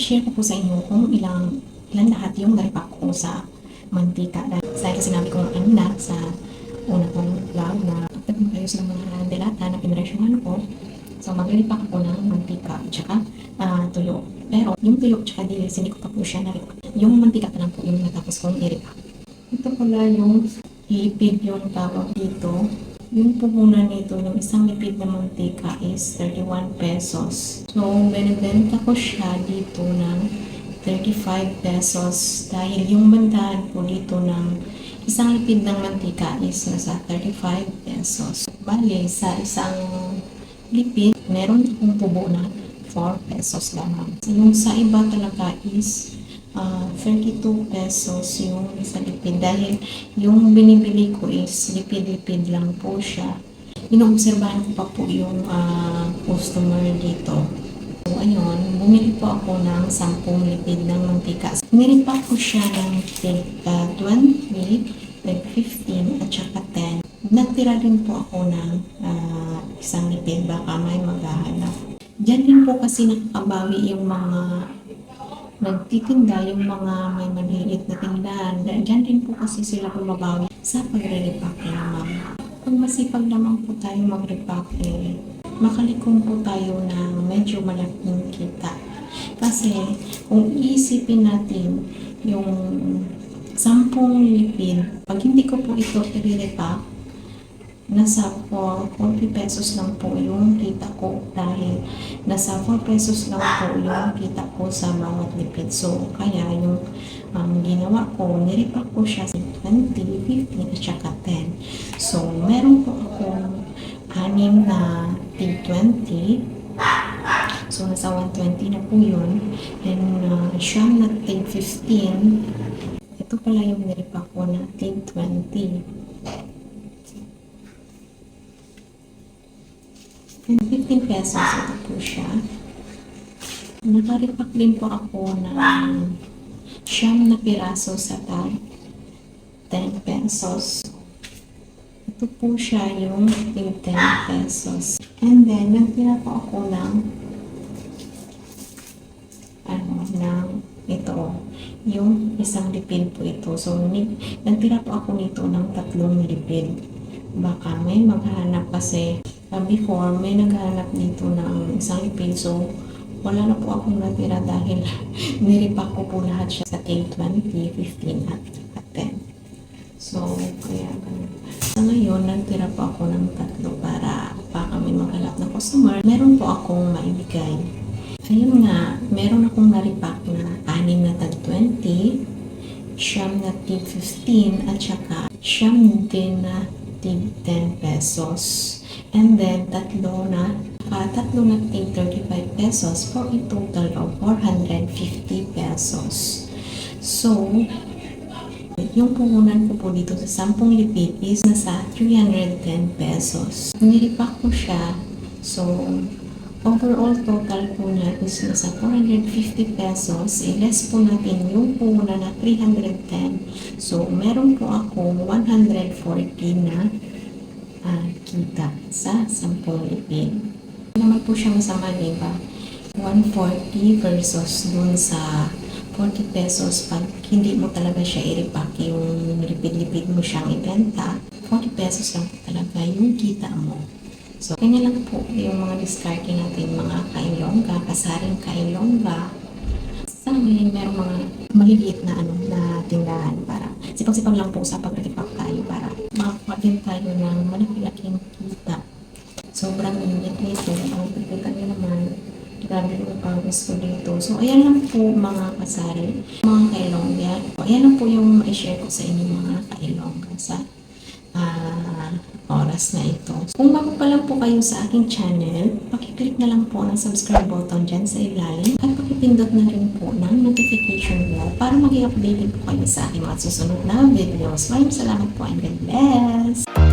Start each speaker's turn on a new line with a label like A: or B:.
A: i-share ko po sa inyo kung ilan lahat yung naripak ko sa mantika. Dahil sinabi ko kanina sa una kong vlog na nag-ayos ng mga delata na pinresyohan ko. So, maglilipak ako ng mantika at saka tuyo. Pero, yung tuyo at saka dilis, hindi ko pa po siya naripak. Yung mantika pa lang po yung natapos kong i-repack. Ito pala yung lipid yung tawag dito. Yung puhunan nito, yung isang lipid na mantika is 31 pesos. So, binibenta ko siya dito ng 35 pesos dahil yung bandahan po dito ng isang lipid ng mantika is nasa 35 pesos. Bale, sa isang lipid, meron akong tubo na 4 pesos lamang. Yung sa iba talaga is 32 pesos yung isa lipid dahil yung binibili ko is lipid-lipid lang po siya. Inoobserbahan ko pa po yung customer dito. So, ayun, bumili po ako ng 10 lipid ng mantika. Niripak ko siya ng 20, 15 at saka 10. Nagtira din po ako ng isang lipid, baka may maghahanap. Diyan din po kasi nakakabawi yung mga nagtitinda, yung mga may maliliit na tindahan. Diyan din po kasi sila bumabawi sa pagre-repack naman. Kung masipag naman po tayo mag-repack, makalikom po tayo ng medyo malaking kita. Kasi kung iisipin natin yung 10 lipid, pag hindi ko po ito i-repack, nasa 40 pesos lang po yung kita ko dahil nasa 4 pesos lang po yung kita ko sa bawat lipid. So, kaya yung ginawa ko, nirepack ko siya sa 20, 15 at saka 10. So, meron po akong 6 na tig 20. So, nasa 120 na po yun. And siyam na tig 15. Ito pala yung nirepack ko na tig 20. And 15 pesos ito po siya. Nakaripak din po ako ng 9 na piraso sa tag 10 pesos. Ito po siya yung 10 pesos. And then, nagtira po ako ng ito, yung isang lipid po ito. So, nagtira po ako nito ng 3 lipid. Baka may maghanap kasi before may naghanap dito ng isang lipid. So, wala na po akong natira dahil niripak ko po lahat siya sa tig 20, 15 at 10. So, kaya sa ngayon, nagtira po ako ng 3 para baka may maghanap na customer. Meron po akong maibigay. Ayun nga, meron akong naripak na 6 na tag 20, 9 na tig 15 at saka 9 din na tig 10 pesos. And then, tatlo na tig 35 pesos for a total of 450 pesos. So, yung puhunan ko po dito sa 10 lipid is nasa 310 pesos. Niripak ko siya. So, overall total po niya is nasa 450 pesos. I-less po natin yung puhunan na 310. So, meron po ako 140 na kita sa 10 lipid. Hindi naman po siya masama, diba? 140 versus dun sa 40 pesos pag hindi mo talaga siya i-repack yung lipid-lipid mo siyang ibenta, 40 pesos lang po talaga yung kita mo. So, kanya lang po yung mga discarte natin, mga kailongga, kasaring kailongga. Sa ngayon, merong mga maliliit na na tindahan para sipag-sipag lang po sa pag-repack tayo para makakuha din tayo ng malaki-laking kita. Sobrang init nito. Ang pagkita nyo naman, grabe yung pawis ko dito. So, ayan lang po mga kasari, mga kailongga. Ayan lang po yung i-share ko sa inyo mga kailongga sa oras na ito. Kung bago pa lang po kayo sa aking channel, pakiclick na lang po ng subscribe button dyan sa ilalim at pakipindot na rin po ng notification bell para maging updated po kayo sa aking mga susunod na videos. Maraming salamat po and God bless!